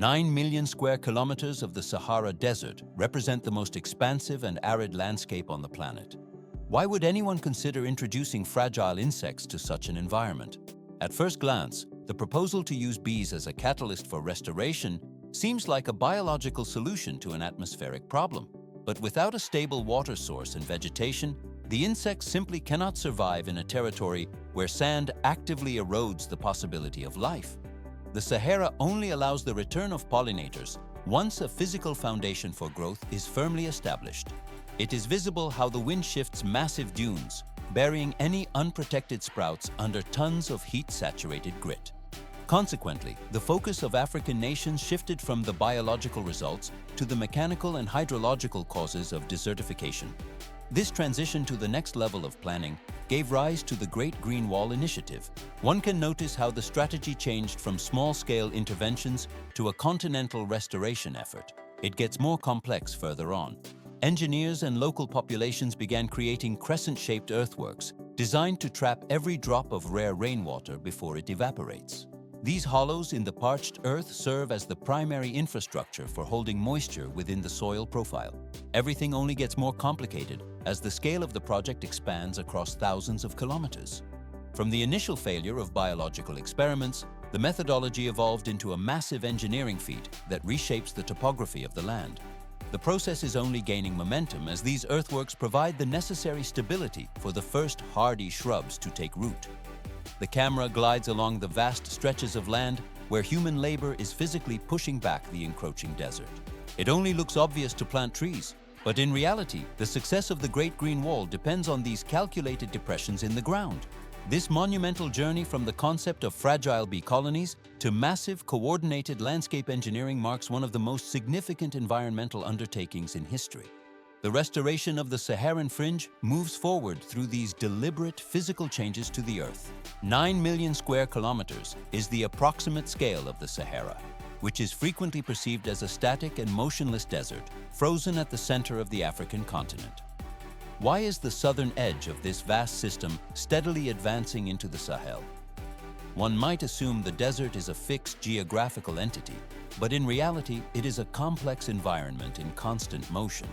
9 million square kilometers of the Sahara Desert represent the most expansive and arid landscape on the planet. Why would anyone consider introducing fragile insects to such an environment? At first glance, the proposal to use bees as a catalyst for restoration seems like a biological solution to an atmospheric problem. But without a stable water source and vegetation, the insects simply cannot survive in a territory where sand actively erodes the possibility of life. The Sahara only allows the return of pollinators once a physical foundation for growth is firmly established. It is visible how the wind shifts massive dunes, burying any unprotected sprouts under tons of heat-saturated grit. Consequently, the focus of African nations shifted from the biological results to the mechanical and hydrological causes of desertification. This transition to the next level of planning gave rise to the Great Green Wall Initiative. One can notice how the strategy changed from small-scale interventions to a continental restoration effort. It gets more complex further on. Engineers and local populations began creating crescent-shaped earthworks designed to trap every drop of rare rainwater before it evaporates. These hollows in the parched earth serve as the primary infrastructure for holding moisture within the soil profile. Everything only gets more complicated as the scale of the project expands across thousands of kilometers. From the initial failure of biological experiments, the methodology evolved into a massive engineering feat that reshapes the topography of the land. The process is only gaining momentum as these earthworks provide the necessary stability for the first hardy shrubs to take root. The camera glides along the vast stretches of land where human labor is physically pushing back the encroaching desert. It only looks obvious to plant trees, but in reality, the success of the Great Green Wall depends on these calculated depressions in the ground. This monumental journey from the concept of fragile bee colonies to massive, coordinated landscape engineering marks one of the most significant environmental undertakings in history. The restoration of the Saharan fringe moves forward through these deliberate physical changes to the Earth. 9 million square kilometers is the approximate scale of the Sahara, which is frequently perceived as a static and motionless desert, frozen at the center of the African continent. Why is the southern edge of this vast system steadily advancing into the Sahel? One might assume the desert is a fixed geographical entity, but in reality, it is a complex environment in constant motion.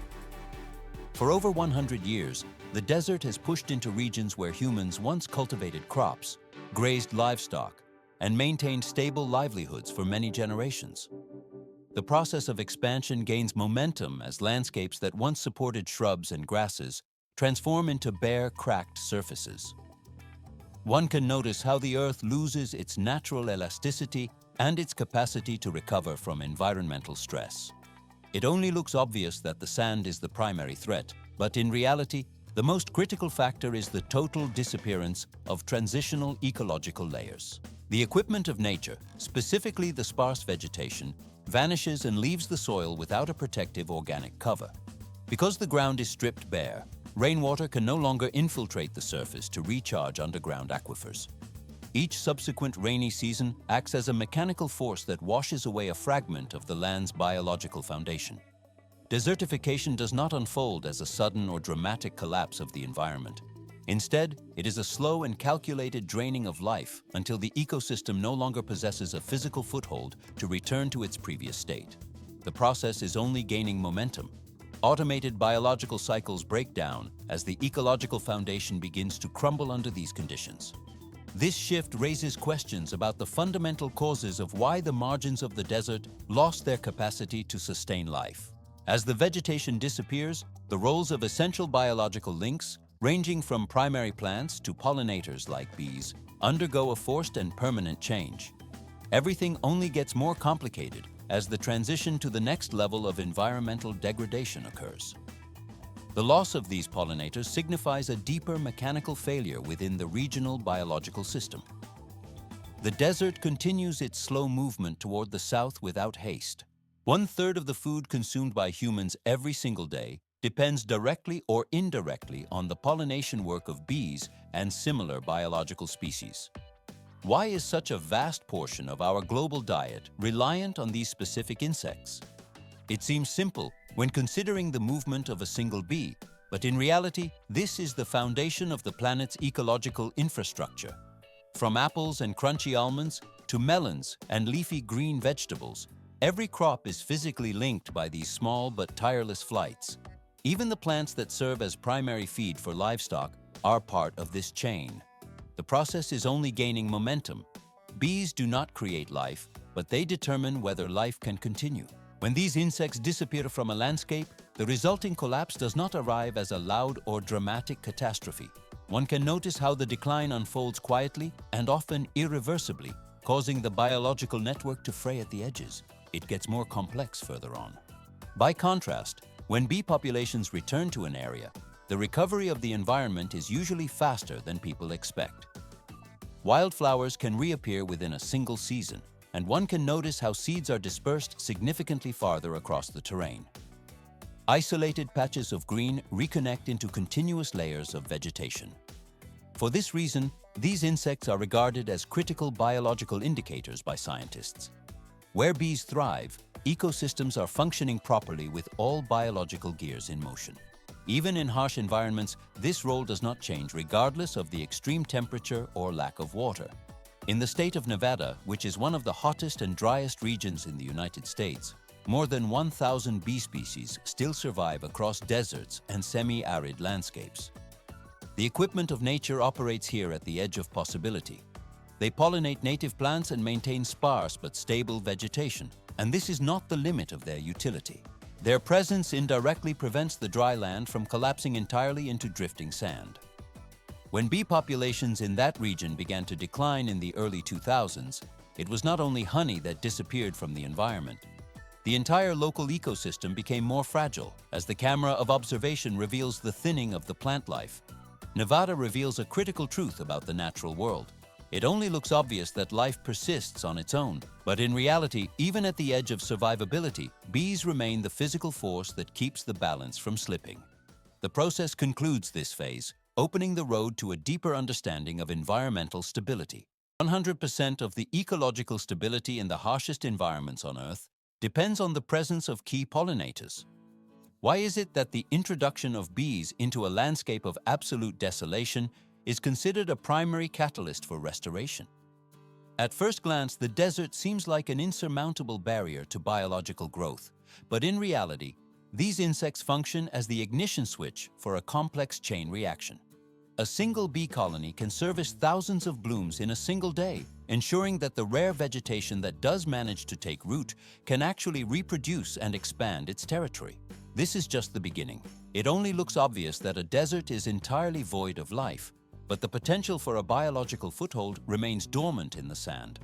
For over 100 years, the desert has pushed into regions where humans once cultivated crops, grazed livestock, and maintained stable livelihoods for many generations. The process of expansion gains momentum as landscapes that once supported shrubs and grasses transform into bare, cracked surfaces. One can notice how the earth loses its natural elasticity and its capacity to recover from environmental stress. It only looks obvious that the sand is the primary threat, but in reality, the most critical factor is the total disappearance of transitional ecological layers. The equipment of nature, specifically the sparse vegetation, vanishes and leaves the soil without a protective organic cover. Because the ground is stripped bare, rainwater can no longer infiltrate the surface to recharge underground aquifers. Each subsequent rainy season acts as a mechanical force that washes away a fragment of the land's biological foundation. Desertification does not unfold as a sudden or dramatic collapse of the environment. Instead, it is a slow and calculated draining of life until the ecosystem no longer possesses a physical foothold to return to its previous state. The process is only gaining momentum. Automated biological cycles break down as the ecological foundation begins to crumble under these conditions. This shift raises questions about the fundamental causes of why the margins of the desert lost their capacity to sustain life. As the vegetation disappears, the roles of essential biological links, ranging from primary plants to pollinators like bees, undergo a forced and permanent change. Everything only gets more complicated as the transition to the next level of environmental degradation occurs. The loss of these pollinators signifies a deeper mechanical failure within the regional biological system. The desert continues its slow movement toward the south without haste. 1/3 of the food consumed by humans every single day depends directly or indirectly on the pollination work of bees and similar biological species. Why is such a vast portion of our global diet reliant on these specific insects? It seems simple when considering the movement of a single bee, but in reality, this is the foundation of the planet's ecological infrastructure. From apples and crunchy almonds to melons and leafy green vegetables, Every crop is physically linked by these small but tireless flights. Even the plants that serve as primary feed for livestock are part of this chain. The process is only gaining momentum. Bees do not create life, but they determine whether life can continue. When these insects disappear from a landscape, the resulting collapse does not arrive as a loud or dramatic catastrophe. One can notice how the decline unfolds quietly and often irreversibly, causing the biological network to fray at the edges. It gets more complex further on. By contrast, when bee populations return to an area, the recovery of the environment is usually faster than people expect. Wildflowers can reappear within a single season, and one can notice how seeds are dispersed significantly farther across the terrain. Isolated patches of green reconnect into continuous layers of vegetation. For this reason, these insects are regarded as critical biological indicators by scientists. Where bees thrive, ecosystems are functioning properly with all biological gears in motion. Even in harsh environments, this role does not change regardless of the extreme temperature or lack of water. In the state of Nevada, which is one of the hottest and driest regions in the United States, more than 1,000 bee species still survive across deserts and semi-arid landscapes. The equipment of nature operates here at the edge of possibility. They pollinate native plants and maintain sparse but stable vegetation, and this is not the limit of their utility. Their presence indirectly prevents the dry land from collapsing entirely into drifting sand. When bee populations in that region began to decline in the early 2000s, it was not only honey that disappeared from the environment. The entire local ecosystem became more fragile as the camera of observation reveals the thinning of the plant life. Nevada reveals a critical truth about the natural world. It only looks obvious that life persists on its own, but in reality, even at the edge of survivability, bees remain the physical force that keeps the balance from slipping. The process concludes this phase, opening the road to a deeper understanding of environmental stability. 100% of the ecological stability in the harshest environments on Earth depends on the presence of key pollinators. Why is it that the introduction of bees into a landscape of absolute desolation is considered a primary catalyst for restoration? At first glance, the desert seems like an insurmountable barrier to biological growth, but in reality, these insects function as the ignition switch for a complex chain reaction. A single bee colony can service thousands of blooms in a single day, ensuring that the rare vegetation that does manage to take root can actually reproduce and expand its territory. This is just the beginning. It only looks obvious that a desert is entirely void of life, but the potential for a biological foothold remains dormant in the sand.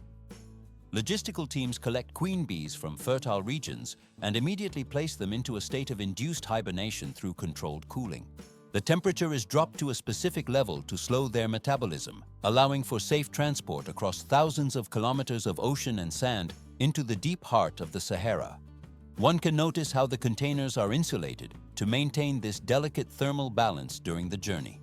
Logistical teams collect queen bees from fertile regions and immediately place them into a state of induced hibernation through controlled cooling. The temperature is dropped to a specific level to slow their metabolism, allowing for safe transport across thousands of kilometers of ocean and sand into the deep heart of the Sahara. One can notice how the containers are insulated to maintain this delicate thermal balance during the journey.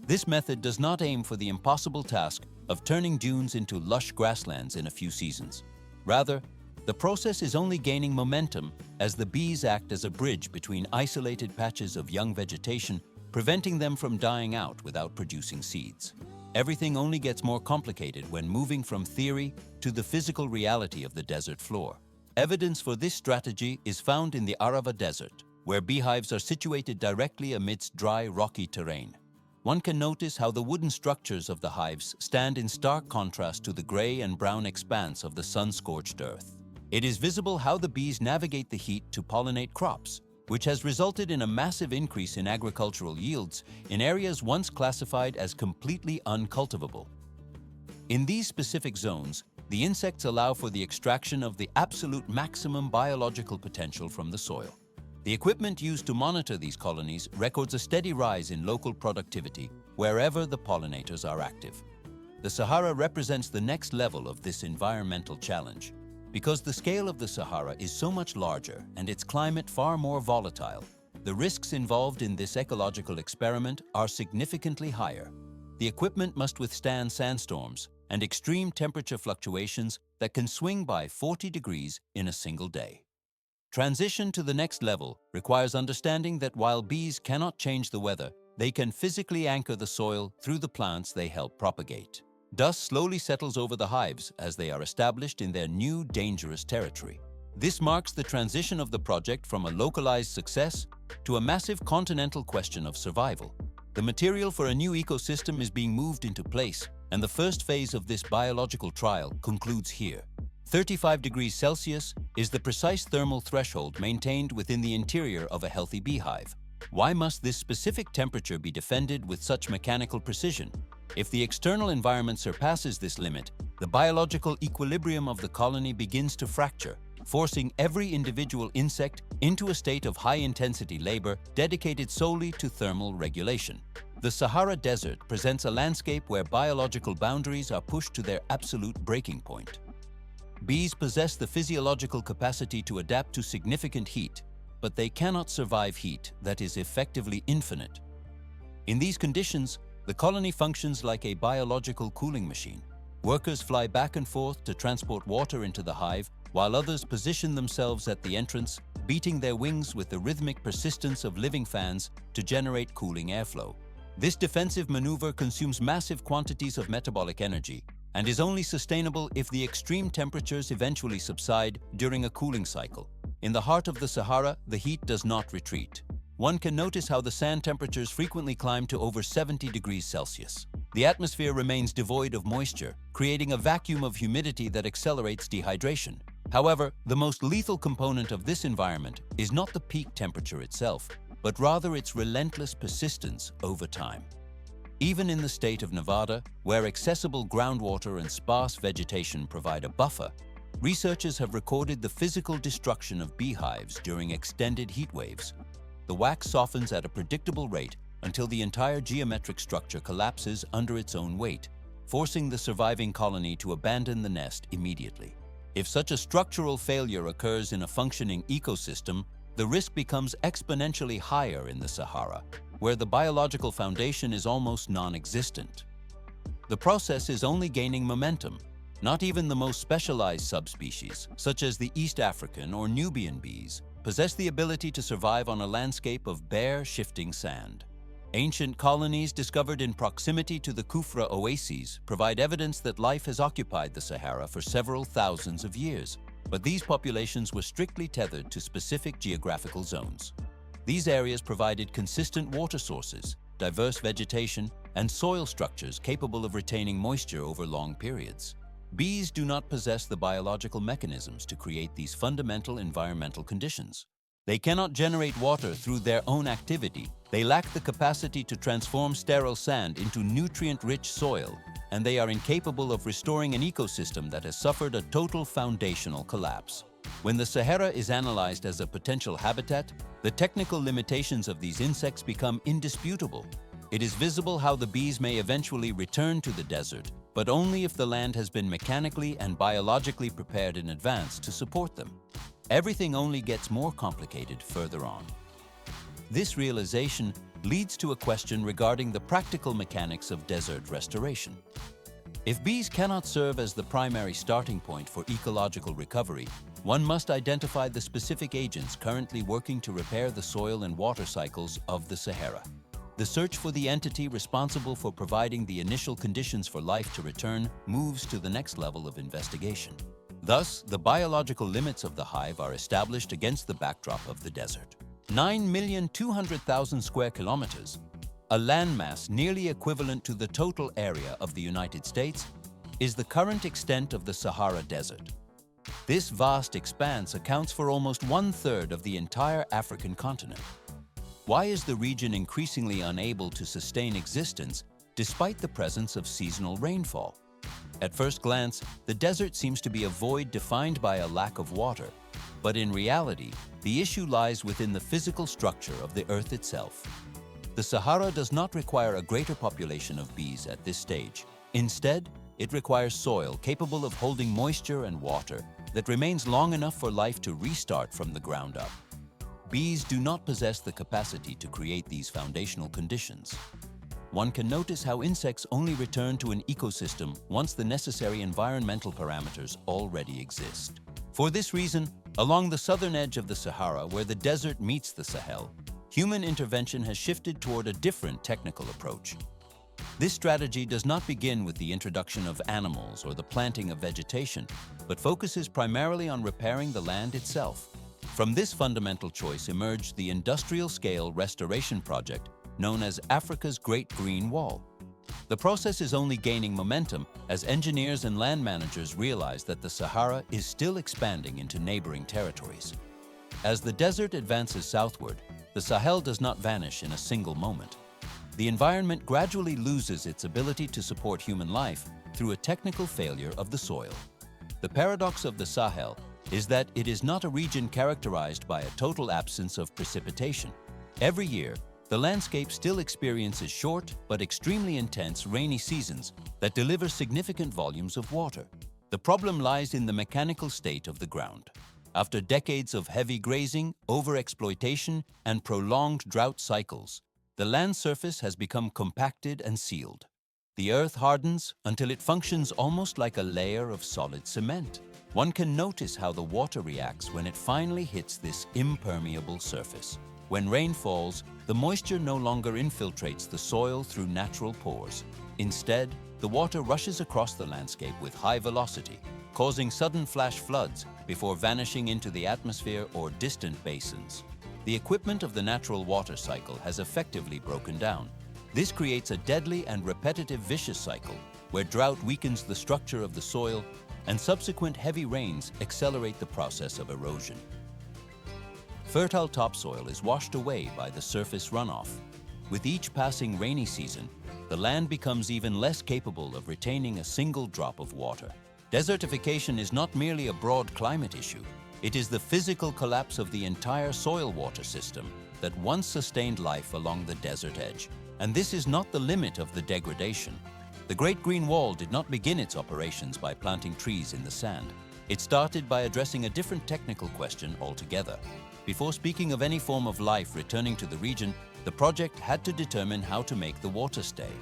This method does not aim for the impossible task of turning dunes into lush grasslands in a few seasons. Rather, the process is only gaining momentum as the bees act as a bridge between isolated patches of young vegetation, preventing them from dying out without producing seeds. Everything only gets more complicated when moving from theory to the physical reality of the desert floor. Evidence for this strategy is found in the Arava Desert, where beehives are situated directly amidst dry, rocky terrain. One can notice how the wooden structures of the hives stand in stark contrast to the gray and brown expanse of the sun-scorched earth. It is visible how the bees navigate the heat to pollinate crops, which has resulted in a massive increase in agricultural yields in areas once classified as completely uncultivable. In these specific zones, the insects allow for the extraction of the absolute maximum biological potential from the soil. The equipment used to monitor these colonies records a steady rise in local productivity wherever the pollinators are active. The Sahara represents the next level of this environmental challenge. Because the scale of the Sahara is so much larger and its climate far more volatile, the risks involved in this ecological experiment are significantly higher. The equipment must withstand sandstorms and extreme temperature fluctuations that can swing by 40 degrees in a single day. Transition to the next level requires understanding that while bees cannot change the weather, they can physically anchor the soil through the plants they help propagate. Dust slowly settles over the hives as they are established in their new dangerous territory. This marks the transition of the project from a localized success to a massive continental question of survival. The material for a new ecosystem is being moved into place, and the first phase of this biological trial concludes here. 35 degrees Celsius is the precise thermal threshold maintained within the interior of a healthy beehive. Why must this specific temperature be defended with such mechanical precision? If the external environment surpasses this limit, the biological equilibrium of the colony begins to fracture, forcing every individual insect into a state of high-intensity labor dedicated solely to thermal regulation. The Sahara Desert presents a landscape where biological boundaries are pushed to their absolute breaking point. Bees possess the physiological capacity to adapt to significant heat, but they cannot survive heat that is effectively infinite. In these conditions, the colony functions like a biological cooling machine. Workers fly back and forth to transport water into the hive, while others position themselves at the entrance, beating their wings with the rhythmic persistence of living fans to generate cooling airflow. This defensive maneuver consumes massive quantities of metabolic energy and is only sustainable if the extreme temperatures eventually subside during a cooling cycle. In the heart of the Sahara, the heat does not retreat. One can notice how the sand temperatures frequently climb to over 70 degrees Celsius. The atmosphere remains devoid of moisture, creating a vacuum of humidity that accelerates dehydration. However, the most lethal component of this environment is not the peak temperature itself, but rather its relentless persistence over time. Even in the state of Nevada, where accessible groundwater and sparse vegetation provide a buffer, researchers have recorded the physical destruction of beehives during extended heat waves. The wax softens at a predictable rate until the entire geometric structure collapses under its own weight, forcing the surviving colony to abandon the nest immediately. If such a structural failure occurs in a functioning ecosystem, the risk becomes exponentially higher in the Sahara, where the biological foundation is almost non-existent. The process is only gaining momentum. Not even the most specialized subspecies, such as the East African or Nubian bees, possess the ability to survive on a landscape of bare, shifting sand. Ancient colonies discovered in proximity to the Kufra oases provide evidence that life has occupied the Sahara for several thousands of years, but these populations were strictly tethered to specific geographical zones. These areas provided consistent water sources, diverse vegetation, and soil structures capable of retaining moisture over long periods. Bees do not possess the biological mechanisms to create these fundamental environmental conditions. They cannot generate water through their own activity. They lack the capacity to transform sterile sand into nutrient-rich soil, and they are incapable of restoring an ecosystem that has suffered a total foundational collapse. When the Sahara is analyzed as a potential habitat, the technical limitations of these insects become indisputable. It is visible how the bees may eventually return to the desert, but only if the land has been mechanically and biologically prepared in advance to support them. Everything only gets more complicated further on. This realization leads to a question regarding the practical mechanics of desert restoration. If bees cannot serve as the primary starting point for ecological recovery, one must identify the specific agents currently working to repair the soil and water cycles of the Sahara. The search for the entity responsible for providing the initial conditions for life to return moves to the next level of investigation. Thus, the biological limits of the hive are established against the backdrop of the desert. 9,200,000 square kilometers, a landmass nearly equivalent to the total area of the United States, is the current extent of the Sahara Desert. This vast expanse accounts for almost one-third of the entire African continent. Why is the region increasingly unable to sustain existence despite the presence of seasonal rainfall? At first glance, the desert seems to be a void defined by a lack of water, but in reality, the issue lies within the physical structure of the Earth itself. The Sahara does not require a greater population of bees at this stage. Instead, it requires soil capable of holding moisture and water that remains long enough for life to restart from the ground up. Bees do not possess the capacity to create these foundational conditions. One can notice how insects only return to an ecosystem once the necessary environmental parameters already exist. For this reason, along the southern edge of the Sahara, where the desert meets the Sahel, human intervention has shifted toward a different technical approach. This strategy does not begin with the introduction of animals or the planting of vegetation, but focuses primarily on repairing the land itself. From this fundamental choice emerged the industrial-scale restoration project known as Africa's Great Green Wall. The process is only gaining momentum as engineers and land managers realize that the Sahara is still expanding into neighboring territories. As the desert advances southward, the Sahel does not vanish in a single moment. The environment gradually loses its ability to support human life through a technical failure of the soil. The paradox of the Sahel is that it is not a region characterized by a total absence of precipitation. Every year, the landscape still experiences short but extremely intense rainy seasons that deliver significant volumes of water. The problem lies in the mechanical state of the ground. After decades of heavy grazing, overexploitation, and prolonged drought cycles, the land surface has become compacted and sealed. The earth hardens until it functions almost like a layer of solid cement. One can notice how the water reacts when it finally hits this impermeable surface. When rain falls, the moisture no longer infiltrates the soil through natural pores. Instead, the water rushes across the landscape with high velocity, causing sudden flash floods before vanishing into the atmosphere or distant basins. The equipment of the natural water cycle has effectively broken down. This creates a deadly and repetitive vicious cycle where drought weakens the structure of the soil and subsequent heavy rains accelerate the process of erosion. Fertile topsoil is washed away by the surface runoff. With each passing rainy season, the land becomes even less capable of retaining a single drop of water. Desertification is not merely a broad climate issue. It is the physical collapse of the entire soil-water system that once sustained life along the desert edge. And this is not the limit of the degradation. The Great Green Wall did not begin its operations by planting trees in the sand. It started by addressing a different technical question altogether. Before speaking of any form of life returning to the region, the project had to determine how to make the water stay.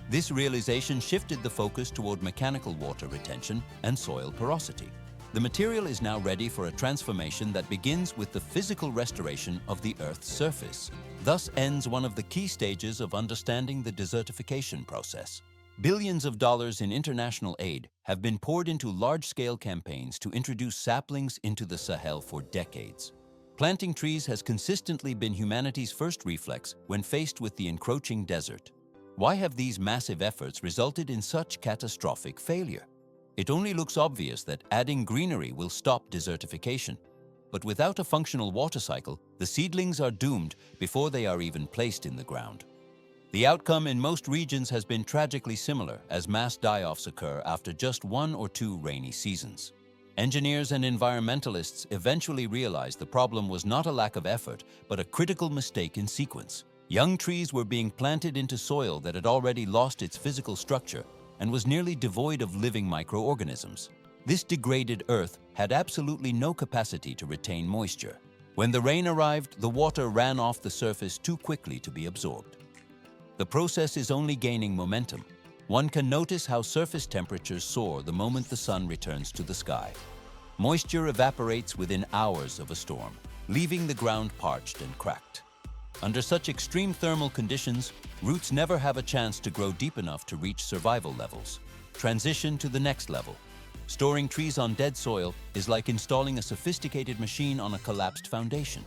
This realization shifted the focus toward mechanical water retention and soil porosity. The material is now ready for a transformation that begins with the physical restoration of the Earth's surface. Thus ends one of the key stages of understanding the desertification process. Billions of dollars in international aid have been poured into large-scale campaigns to introduce saplings into the Sahel for decades. Planting trees has consistently been humanity's first reflex when faced with the encroaching desert. Why have these massive efforts resulted in such catastrophic failure? It only looks obvious that adding greenery will stop desertification. But without a functional water cycle, the seedlings are doomed before they are even placed in the ground. The outcome in most regions has been tragically similar, as mass die-offs occur after just 1 or 2 rainy seasons. Engineers and environmentalists eventually realized the problem was not a lack of effort, but a critical mistake in sequence. Young trees were being planted into soil that had already lost its physical structure and was nearly devoid of living microorganisms. This degraded earth had absolutely no capacity to retain moisture. When the rain arrived, the water ran off the surface too quickly to be absorbed. The process is only gaining momentum. One can notice how surface temperatures soar the moment the sun returns to the sky. Moisture evaporates within hours of a storm, leaving the ground parched and cracked. Under such extreme thermal conditions, roots never have a chance to grow deep enough to reach survival levels. Transition to the next level. Storing trees on dead soil is like installing a sophisticated machine on a collapsed foundation.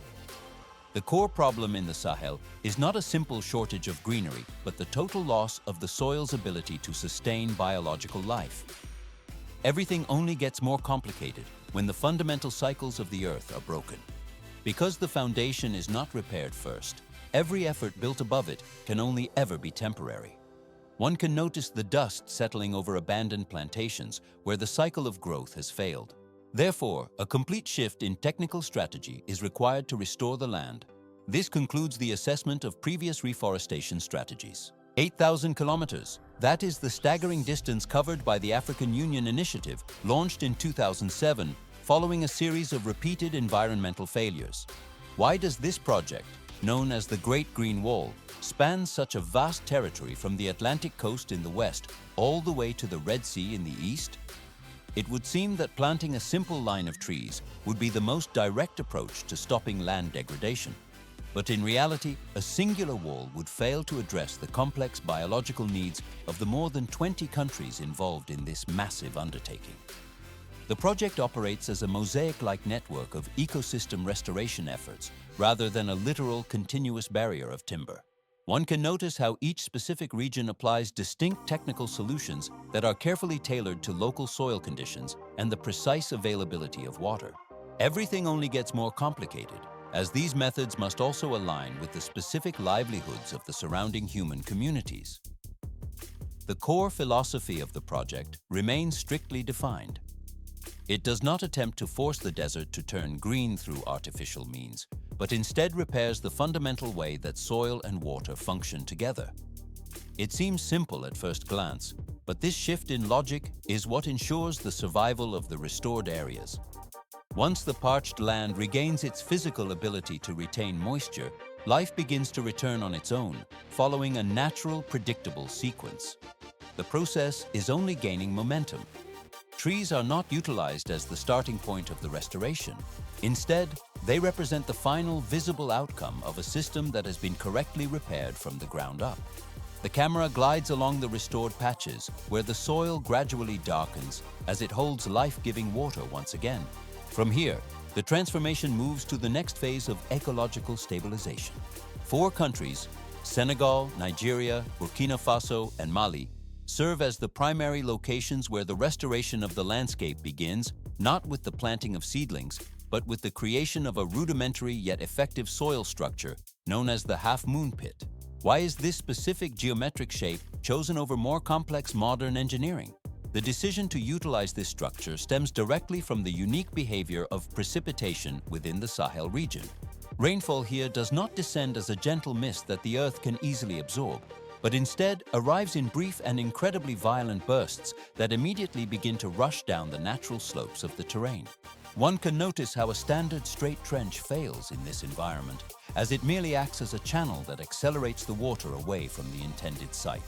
The core problem in the Sahel is not a simple shortage of greenery, but the total loss of the soil's ability to sustain biological life. Everything only gets more complicated when the fundamental cycles of the earth are broken. Because the foundation is not repaired first, every effort built above it can only ever be temporary. One can notice the dust settling over abandoned plantations where the cycle of growth has failed. Therefore, a complete shift in technical strategy is required to restore the land. This concludes the assessment of previous reforestation strategies. 8,000 kilometers. That is the staggering distance covered by the African Union Initiative, launched in 2007, following a series of repeated environmental failures. Why does this project, known as the Great Green Wall, span such a vast territory from the Atlantic coast in the west all the way to the Red Sea in the east? It would seem that planting a simple line of trees would be the most direct approach to stopping land degradation. But in reality, a singular wall would fail to address the complex biological needs of the more than 20 countries involved in this massive undertaking. The project operates as a mosaic-like network of ecosystem restoration efforts rather than a literal continuous barrier of timber. One can notice how each specific region applies distinct technical solutions that are carefully tailored to local soil conditions and the precise availability of water. Everything only gets more complicated, as these methods must also align with the specific livelihoods of the surrounding human communities. The core philosophy of the project remains strictly defined. It does not attempt to force the desert to turn green through artificial means, but instead repairs the fundamental way that soil and water function together. It seems simple at first glance, but this shift in logic is what ensures the survival of the restored areas. Once the parched land regains its physical ability to retain moisture, life begins to return on its own, following a natural, predictable sequence. The process is only gaining momentum. Trees are not utilized as the starting point of the restoration. Instead, they represent the final visible outcome of a system that has been correctly repaired from the ground up. The camera glides along the restored patches where the soil gradually darkens as it holds life-giving water once again. From here, the transformation moves to the next phase of ecological stabilization. 4 countries, Senegal, Nigeria, Burkina Faso, and Mali, serve as the primary locations where the restoration of the landscape begins, not with the planting of seedlings, but with the creation of a rudimentary yet effective soil structure known as the half-moon pit. Why is this specific geometric shape chosen over more complex modern engineering? The decision to utilize this structure stems directly from the unique behavior of precipitation within the Sahel region. Rainfall here does not descend as a gentle mist that the earth can easily absorb, but instead arrives in brief and incredibly violent bursts that immediately begin to rush down the natural slopes of the terrain. One can notice how a standard straight trench fails in this environment, as it merely acts as a channel that accelerates the water away from the intended site.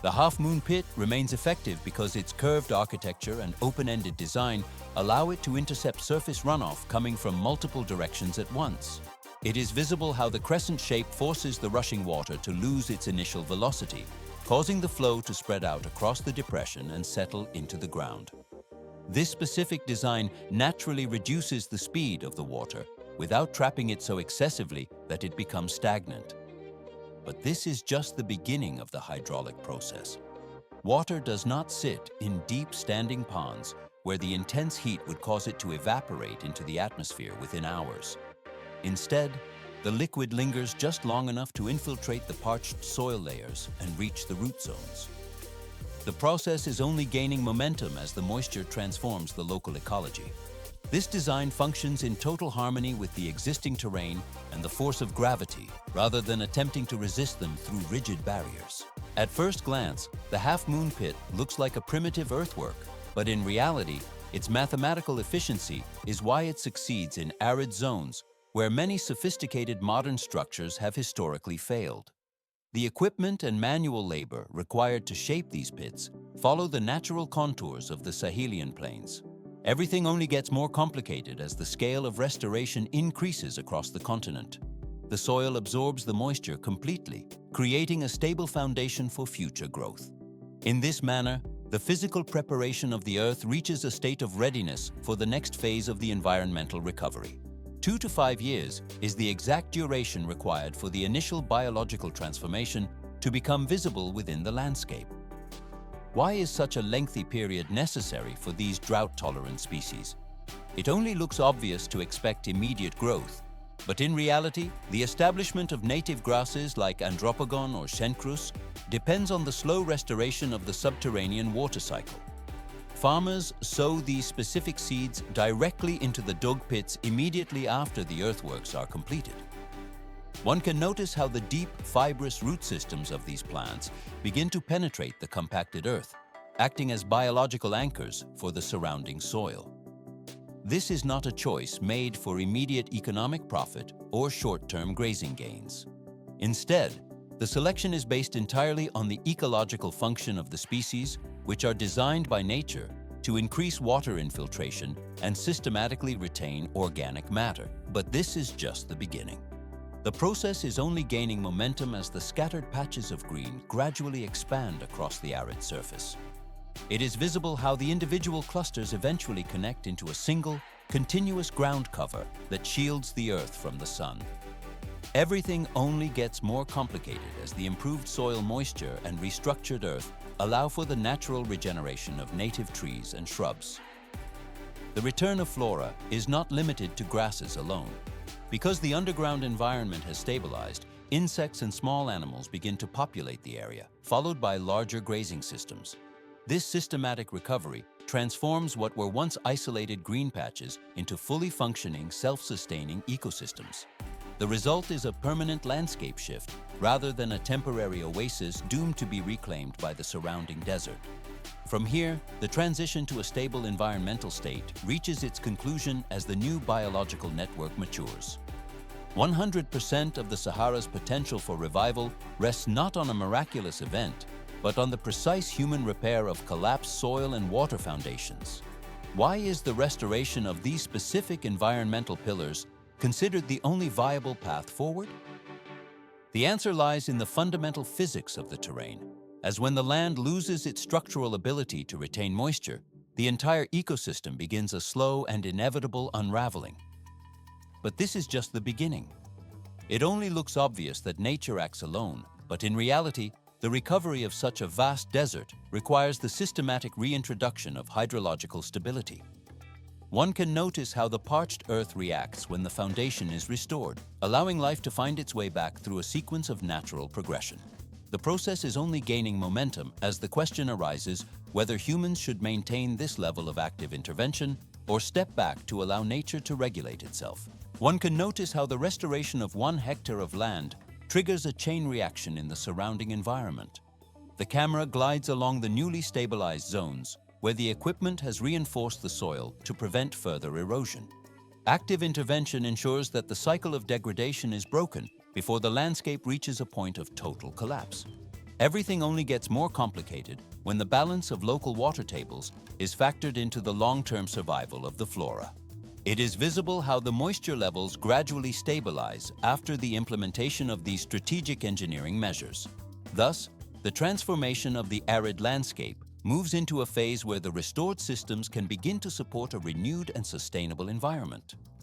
The half-moon pit remains effective because its curved architecture and open-ended design allow it to intercept surface runoff coming from multiple directions at once. It is visible how the crescent shape forces the rushing water to lose its initial velocity, causing the flow to spread out across the depression and settle into the ground. This specific design naturally reduces the speed of the water without trapping it so excessively that it becomes stagnant. But this is just the beginning of the hydraulic process. Water does not sit in deep standing ponds where the intense heat would cause it to evaporate into the atmosphere within hours. Instead, the liquid lingers just long enough to infiltrate the parched soil layers and reach the root zones. The process is only gaining momentum as the moisture transforms the local ecology. This design functions in total harmony with the existing terrain and the force of gravity, rather than attempting to resist them through rigid barriers. At first glance, the half-moon pit looks like a primitive earthwork, but in reality, its mathematical efficiency is why it succeeds in arid zones where many sophisticated modern structures have historically failed. The equipment and manual labor required to shape these pits follow the natural contours of the Sahelian plains. Everything only gets more complicated as the scale of restoration increases across the continent. The soil absorbs the moisture completely, creating a stable foundation for future growth. In this manner, the physical preparation of the earth reaches a state of readiness for the next phase of the environmental recovery. 2 to 5 years is the exact duration required for the initial biological transformation to become visible within the landscape. Why is such a lengthy period necessary for these drought-tolerant species? It only looks obvious to expect immediate growth, but in reality, the establishment of native grasses like Andropogon or Schencrus depends on the slow restoration of the subterranean water cycle. Farmers sow these specific seeds directly into the dug pits immediately after the earthworks are completed. One can notice how the deep, fibrous root systems of these plants begin to penetrate the compacted earth, acting as biological anchors for the surrounding soil. This is not a choice made for immediate economic profit or short-term grazing gains. Instead, the selection is based entirely on the ecological function of the species, which are designed by nature to increase water infiltration and systematically retain organic matter. But this is just the beginning. The process is only gaining momentum as the scattered patches of green gradually expand across the arid surface. It is visible how the individual clusters eventually connect into a single, continuous ground cover that shields the Earth from the sun. Everything only gets more complicated as the improved soil moisture and restructured earth allow for the natural regeneration of native trees and shrubs. The return of flora is not limited to grasses alone. Because the underground environment has stabilized, insects and small animals begin to populate the area, followed by larger grazing systems. This systematic recovery transforms what were once isolated green patches into fully functioning, self-sustaining ecosystems. The result is a permanent landscape shift, rather than a temporary oasis doomed to be reclaimed by the surrounding desert. From here, the transition to a stable environmental state reaches its conclusion as the new biological network matures. 100% of the Sahara's potential for revival rests not on a miraculous event, but on the precise human repair of collapsed soil and water foundations. Why is the restoration of these specific environmental pillars considered the only viable path forward? The answer lies in the fundamental physics of the terrain, as when the land loses its structural ability to retain moisture, the entire ecosystem begins a slow and inevitable unraveling. But this is just the beginning. It only looks obvious that nature acts alone, but in reality, the recovery of such a vast desert requires the systematic reintroduction of hydrological stability. One can notice how the parched earth reacts when the foundation is restored, allowing life to find its way back through a sequence of natural progression. The process is only gaining momentum as the question arises whether humans should maintain this level of active intervention or step back to allow nature to regulate itself. One can notice how the restoration of 1 hectare of land triggers a chain reaction in the surrounding environment. The camera glides along the newly stabilized zones, where the equipment has reinforced the soil to prevent further erosion. Active intervention ensures that the cycle of degradation is broken before the landscape reaches a point of total collapse. Everything only gets more complicated when the balance of local water tables is factored into the long-term survival of the flora. It is visible how the moisture levels gradually stabilize after the implementation of these strategic engineering measures. Thus, the transformation of the arid landscape moves into a phase where the restored systems can begin to support a renewed and sustainable environment.